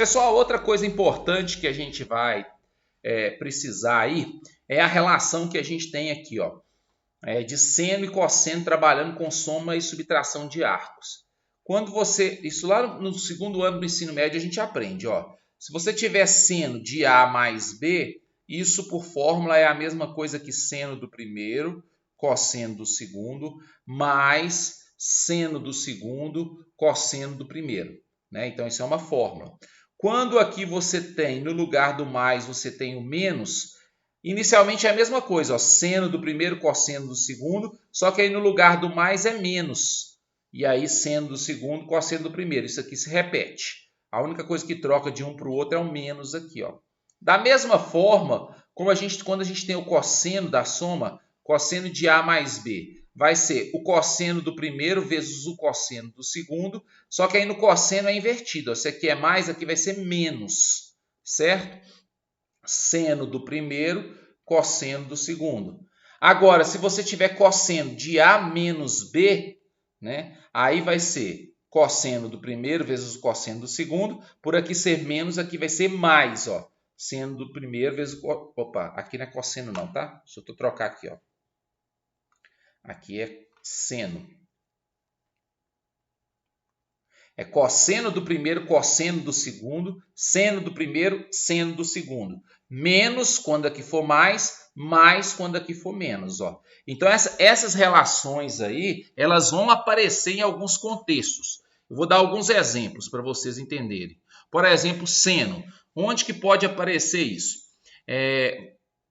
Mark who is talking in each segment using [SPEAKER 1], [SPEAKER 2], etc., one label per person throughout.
[SPEAKER 1] Pessoal, outra coisa importante que a gente vai precisar aí é a relação que a gente tem aqui, ó, de seno e cosseno trabalhando com soma e subtração de arcos. Quando isso lá no segundo ano do ensino médio a gente aprende, ó. Se você tiver seno de A mais B, isso por fórmula é a mesma coisa que seno do primeiro, cosseno do segundo, mais seno do segundo, cosseno do primeiro, né? Então isso é uma fórmula. Quando aqui você tem, no lugar do mais, você tem o menos, inicialmente é a mesma coisa, ó, seno do primeiro, cosseno do segundo, só que aí no lugar do mais é menos. E aí seno do segundo, cosseno do primeiro. Isso aqui se repete. A única coisa que troca de um para o outro é o menos aqui, ó. Da mesma forma, quando a gente tem o cosseno da soma, cosseno de A mais B, vai ser o cosseno do primeiro vezes o cosseno do segundo, só que aí no cosseno é invertido. Ó. Se aqui é mais, aqui vai ser menos, certo? Seno do primeiro, cosseno do segundo. Agora, se você tiver cosseno de A menos B, né, aí vai ser cosseno do primeiro vezes o cosseno do segundo. Por aqui ser menos, aqui vai ser mais, ó. Seno do primeiro vezes o... Opa, aqui não é cosseno não, tá? Deixa eu trocar aqui, ó. Aqui é seno. É cosseno do primeiro, cosseno do segundo, seno do primeiro, seno do segundo. Menos quando aqui for mais quando aqui for menos. Ó. Então, essas relações aí, elas vão aparecer em alguns contextos. Eu vou dar alguns exemplos para vocês entenderem. Por exemplo, seno. Onde que pode aparecer isso?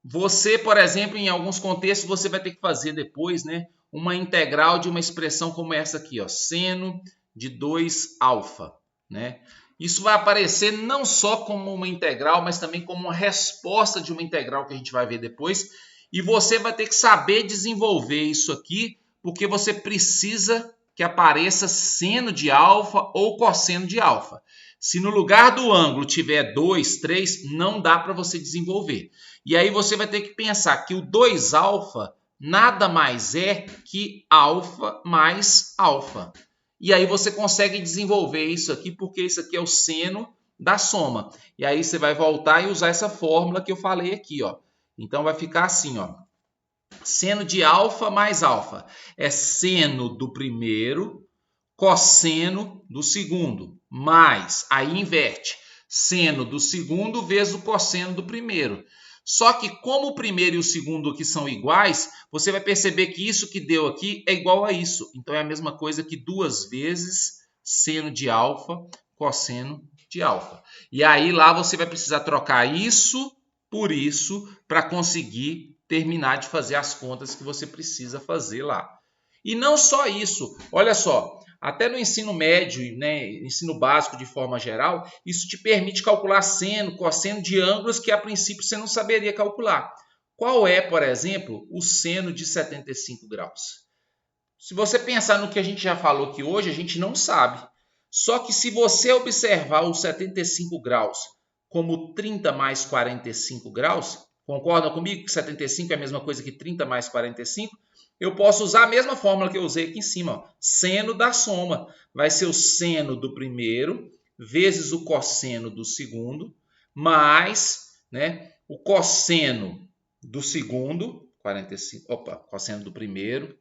[SPEAKER 1] Você, por exemplo, em alguns contextos, você vai ter que fazer depois, né, uma integral de uma expressão como essa aqui, ó, seno de 2 alfa, né? Isso vai aparecer não só como uma integral, mas também como uma resposta de uma integral que a gente vai ver depois. E você vai ter que saber desenvolver isso aqui, porque você precisa que apareça seno de alfa ou cosseno de alfa. Se no lugar do ângulo tiver 2, 3, não dá para você desenvolver. E aí você vai ter que pensar que o 2 alfa nada mais é que alfa mais alfa. E aí você consegue desenvolver isso aqui, porque isso aqui é o seno da soma. E aí você vai voltar e usar essa fórmula que eu falei aqui, ó. Então vai ficar assim, ó. Seno de alfa mais alfa é seno do primeiro, cosseno do segundo, mais, aí inverte, seno do segundo vezes o cosseno do primeiro. Só que como o primeiro e o segundo aqui são iguais, você vai perceber que isso que deu aqui é igual a isso. Então é a mesma coisa que 2 vezes seno de alfa, cosseno de alfa. E aí lá você vai precisar trocar isso por isso para conseguir terminar de fazer as contas que você precisa fazer lá. E não só isso, olha só. Até no ensino médio, né, ensino básico de forma geral, isso te permite calcular seno, cosseno de ângulos que a princípio você não saberia calcular. Qual é, por exemplo, o seno de 75 graus? Se você pensar no que a gente já falou aqui hoje, a gente não sabe. Só que se você observar os 75 graus como 30 mais 45 graus, concorda comigo que 75 é a mesma coisa que 30 mais 45? Eu posso usar a mesma fórmula que eu usei aqui em cima. Ó. Seno da soma. Vai ser o seno do primeiro vezes o cosseno do segundo, mais, né, o cosseno do segundo, 45, cosseno do primeiro,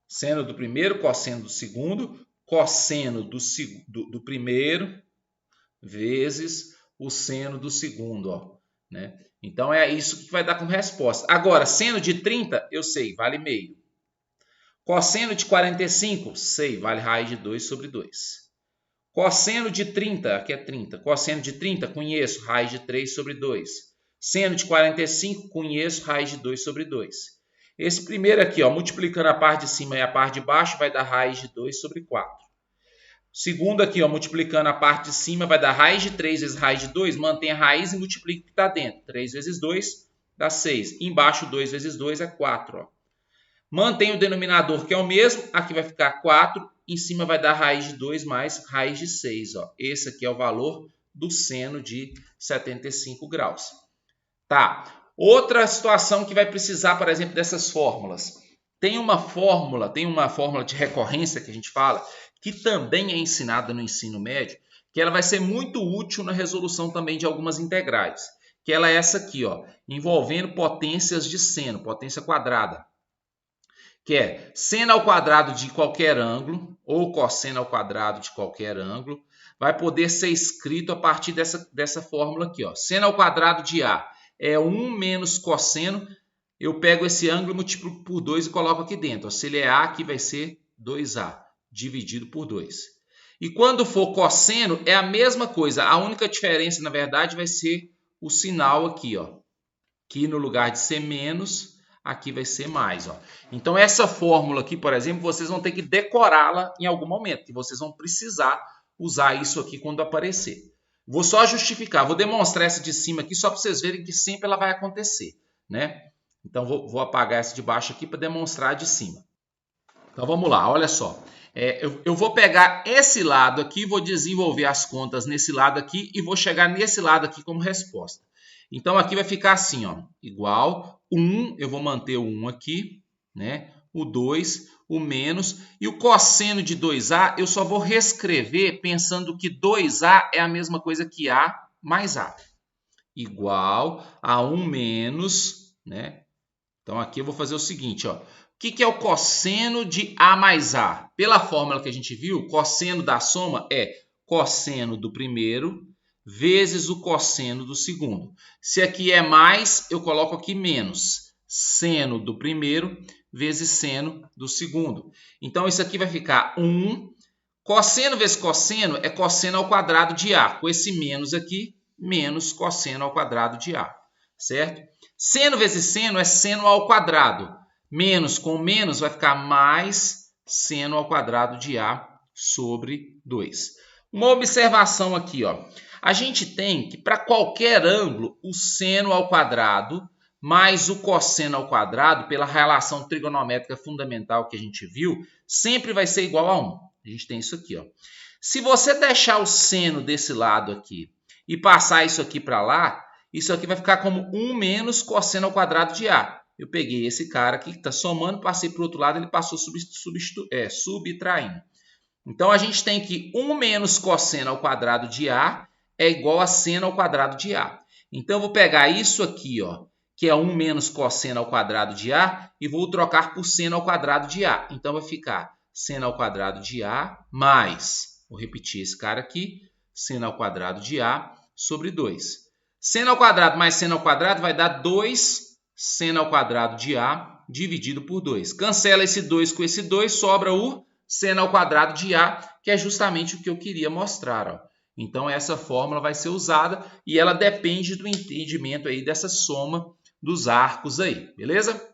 [SPEAKER 1] seno do primeiro, cosseno do segundo, cosseno do primeiro, vezes o seno do segundo, ó, né? Então é isso que vai dar como resposta. Agora, seno de 30, eu sei, vale meio. Cosseno de 45, sei, vale raiz de 2 sobre 2. Cosseno de 30, aqui é 30. Cosseno de 30, conheço, raiz de 3 sobre 2. Seno de 45, conheço, raiz de 2 sobre 2. Esse primeiro aqui, ó, multiplicando a parte de cima e a parte de baixo, vai dar raiz de 2 sobre 4. Segundo aqui, ó, multiplicando a parte de cima, vai dar raiz de 3 vezes raiz de 2. Mantém a raiz e multiplica o que está dentro. 3 vezes 2 dá 6. Embaixo, 2 vezes 2 é 4. Ó. Mantém o denominador, que é o mesmo. Aqui vai ficar 4. Em cima vai dar raiz de 2 mais raiz de 6. Ó. Esse aqui é o valor do seno de 75 graus. Tá. Outra situação que vai precisar, por exemplo, dessas fórmulas. Tem uma fórmula de recorrência que a gente fala, que também é ensinada no ensino médio, que ela vai ser muito útil na resolução também de algumas integrais, que ela é essa aqui, ó, envolvendo potências de seno, potência quadrada, que é seno ao quadrado de qualquer ângulo, ou cosseno ao quadrado de qualquer ângulo, vai poder ser escrito a partir dessa fórmula aqui, ó. Seno ao quadrado de A é 1 menos cosseno, eu pego esse ângulo, multiplico por 2 e coloco aqui dentro. Ó. Se ele é A, aqui vai ser 2A, dividido por 2. E quando for cosseno, é a mesma coisa. A única diferença, na verdade, vai ser o sinal aqui, ó. Que no lugar de ser menos, aqui vai ser mais, ó. Então, essa fórmula aqui, por exemplo, vocês vão ter que decorá-la em algum momento, que vocês vão precisar usar isso aqui quando aparecer. Vou só justificar, vou demonstrar essa de cima aqui só para vocês verem que sempre ela vai acontecer, né? Então, vou apagar essa de baixo aqui para demonstrar a de cima. Então, vamos lá, olha só. Eu vou pegar esse lado aqui, vou desenvolver as contas nesse lado aqui e vou chegar nesse lado aqui como resposta. Então, aqui vai ficar assim, ó, igual 1, eu vou manter o 1 aqui, né? O 2, o menos, e o cosseno de 2A eu só vou reescrever pensando que 2A é a mesma coisa que A mais A. Igual a 1 menos, né? Então, aqui eu vou fazer o seguinte, ó. O que é o cosseno de A mais A? Pela fórmula que a gente viu, o cosseno da soma é cosseno do primeiro vezes o cosseno do segundo. Se aqui é mais, eu coloco aqui menos. Seno do primeiro vezes seno do segundo. Então, isso aqui vai ficar 1. Cosseno vezes cosseno é cosseno ao quadrado de A. Com esse menos aqui, menos cosseno ao quadrado de A. Certo? Seno vezes seno é seno ao quadrado. Menos com menos vai ficar mais seno ao quadrado de A sobre 2. Uma observação aqui, ó. A gente tem que, para qualquer ângulo, o seno ao quadrado mais o cosseno ao quadrado, pela relação trigonométrica fundamental que a gente viu, sempre vai ser igual a 1. A gente tem isso aqui, ó. Se você deixar o seno desse lado aqui e passar isso aqui para lá, isso aqui vai ficar como 1 menos cosseno ao quadrado de A. Eu peguei esse cara aqui que está somando, passei para o outro lado, ele passou subtraindo. Então, a gente tem que 1 menos cosseno ao quadrado de A é igual a seno ao quadrado de A. Então, eu vou pegar isso aqui, ó, que é 1 menos cosseno ao quadrado de A, e vou trocar por seno ao quadrado de A. Então, vai ficar seno ao quadrado de A mais, vou repetir esse cara aqui, seno ao quadrado de A sobre 2. Seno ao quadrado mais seno ao quadrado vai dar 2 seno ao quadrado de A dividido por 2. Cancela esse 2 com esse 2, sobra o seno ao quadrado de A, que é justamente o que eu queria mostrar, ó. Então, essa fórmula vai ser usada e ela depende do entendimento aí dessa soma dos arcos aí, beleza?